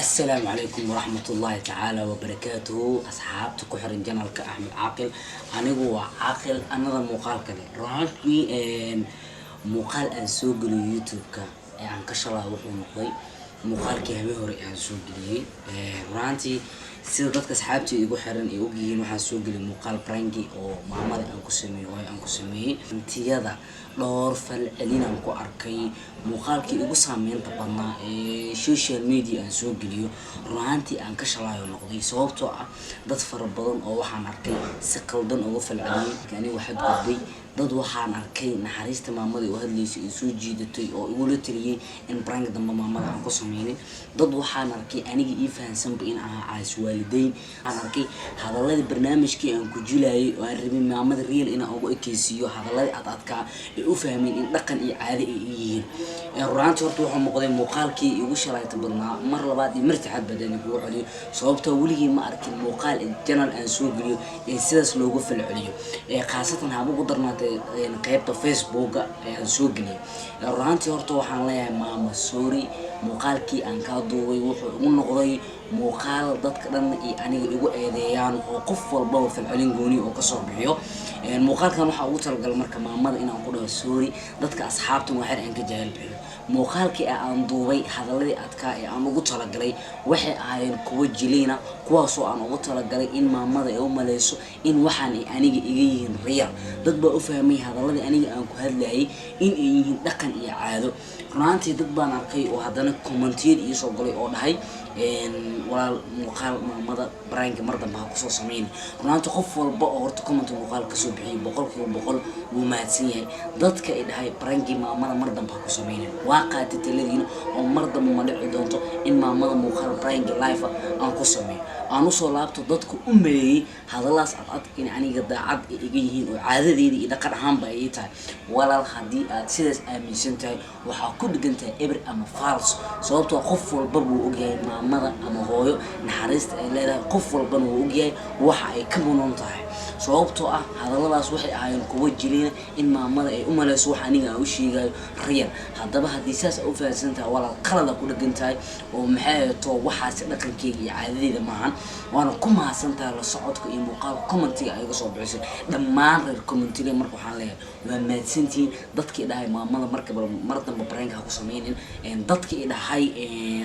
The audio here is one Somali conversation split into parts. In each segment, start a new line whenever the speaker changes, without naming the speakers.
السلام عليكم ورحمة الله تعالى وبركاته. أصحابتك وحرن جنالك أحمد عاقل. أنا هو عاقل أنا ذا مقال كذا راني مقال أسوق اليوتيوب يعني كشلا وحنا نقضي مقال كهبه يعني سوق لي رانتي سيدتك أصحابتي يقول حرن يوجي نوح سوق المقال برانجي أو معمر أنكو سمي امتياذا دور فالعلين أنكو أركي مقال كي يقول سامين طبعا سوشيال ميديا سوق ليو رانتي أنك شلا ينقضي صوبته ضد فربضن أو وحنا أركي سقلدن أو فالعلين كأني واحد قضي dad waxaan arkay naxariista maamada oo hadlayso ay soo jiidatay oo igu la taliyay in prank damba maamada aan ku sameeyay dad waxaan arkay aniga ii fahansan in aan aas waalideyn aan arkay hadaladii barnaamijkii aan ku jilayay oo aan rabay maamada real in aan ugu ekeysiyo hadaladii adadka ay u fahmeen in dhaqan iyo caadi ay yihiin runtii horta waxa muuqday muuqaalkii igu shalayta badnaa mar labaad iyo martaxad badan igu celiyo sababtoo weligii ma arkin muuqaal channel aan soo geliyo ee sidaas loogu falceliyo qaasatan haba ugu darnaa qaybta Facebook ayaan soo geliyay runtii horta waxaan leeyahay maama sorry muuqaalkii aan ka duubay wuxuu ugu noqday muuqaal dadka dhan iyo aniga igu eedeeyaan oo qof walba oo falcelin gooni oo ka soo bixiyo muuqaalkan waxa ugu talagal marka maamada inaan ku dhaho sorry dadka asxaabtu waxay aan ka jahil bixiyo muuqaalkii aan duubay hadaladii adka ee aan ugu talagalay waxay ahaayeen kuwa jiliina kuwaas oo aan ugu talagalay in maamada ay u maleyso in waxaan aniga iga yihiin real dad baa u fahmay hadaladii aniga aan ku hadlayay in ay yihiin dhaqan iyo caado runtii dad baan arkay oo hadana commentiyad ii soo galay oo dhahay walaal muuqaal maamada prank mar dambe ha ku soo sameeyay runtii qof walba oo horta comment muuqaal ka soo bixiyay boqol wuu mahadsan yahay dadka ay dhahay prank maamada mar dambe ha ku sameeyay waa qaatay taladiina oo mar dambe ma dhici doonto in maamada muuqaal prank live aan ku sameeyo aan u soo laabto dadku u meeyay hadalaas ad in aniga daacad iga yihiin oo caadadeedii iyo dhaqan ahaanba ay tahay walaal hadii aad sidaas aaminsan tahay waxa ku dhigantahay eber ama false sababtoo qof walba buu ogyahay maamada ama hooyo naxariista ay leedahay qof walba wuu ogyahay waxa ay ka mudan tahay sababtoo hadaladaas waxay ahaayeen kuwa jilina in maamada ay u maleyso wax aniga aan u sheegayo real hadaba hadii saas u fahansantahay walaal qalada ku dhigantahay oo maxay too waxaas dhaqankeyga iyo caadadeeda maahan waana ku mahadsantahay la socodka iyo muuqaal commentiga ay iga soo bixisay dhammaan reer commentiga marka waxaan leeyahay waa mahadsantiin dadkii dhahay maamada mar dambe prank ha ku sameeyeen dadkii dhahay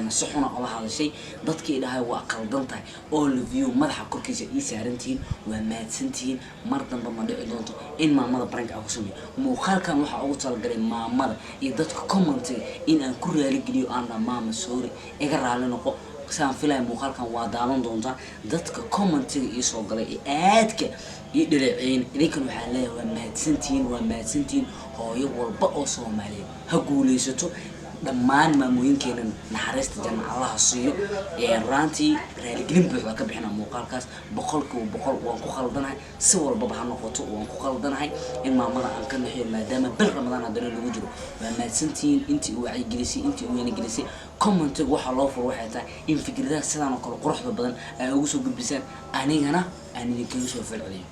saxuna oo hadashay dadkii dhahay waa qaldan tahay all of you madaxa korkiisa ii saarantiin waa mahadsantiin mar dambe ma dhici doonto in maamada prank ah ku sameeyo muuqaalkan waxa ugu talagalay maamada iyo dadka commentiga in aan ku raali geliyo aan maama sorry iga raali noqo saan filay muuqaalkan waa daawan doonta dadka commentiga ii soo galay aadka ii dhaleeceyn idinkan waxa leeyahay waa mahadsantiin hooyo walba oo Soomaaliyeed ha guuleysato dhammaan maamooyinkeena naxariista janna Allah siiyo raantii raaligelin buuxda ka bixina muuqaalkaas boqol waan ku khaldanahay si walba ha noqoto waan ku khaldanahay in maamada aan ka naxiyo maadaama bil Ramadaan hadana lagu jiro waa mahadsantiin intii wacyi gelisay intii weyn gelisay comment waxa loo furo waxay tahay in fikradaha sidaan oo kale quruxda badan ay ugu soo gudbisaan anigana aan idinka soo falceliyo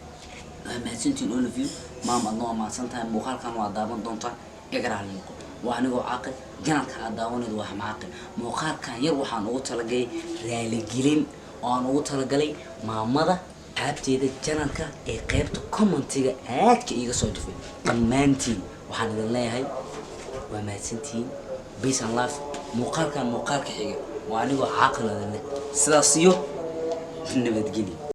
waa mahadsantiin all of you maama adoo mahadsantahay muuqaalkan waa daawan doontaa igraal noqo وأنا عاقل جنك هذاوني ذو عاقل مقال كان يروح عن أوتلا جاي رالجيلين عن أوتلا جاي مع ماذا حبتي ذا جنك قيبت كومنتي هاد كي يصيد فيه كمانتين وحنا الله هاي وما سنتين بيس الله مقال كان مقال كحيجة وأنا عاقل هذا سلاسيو نبت جلي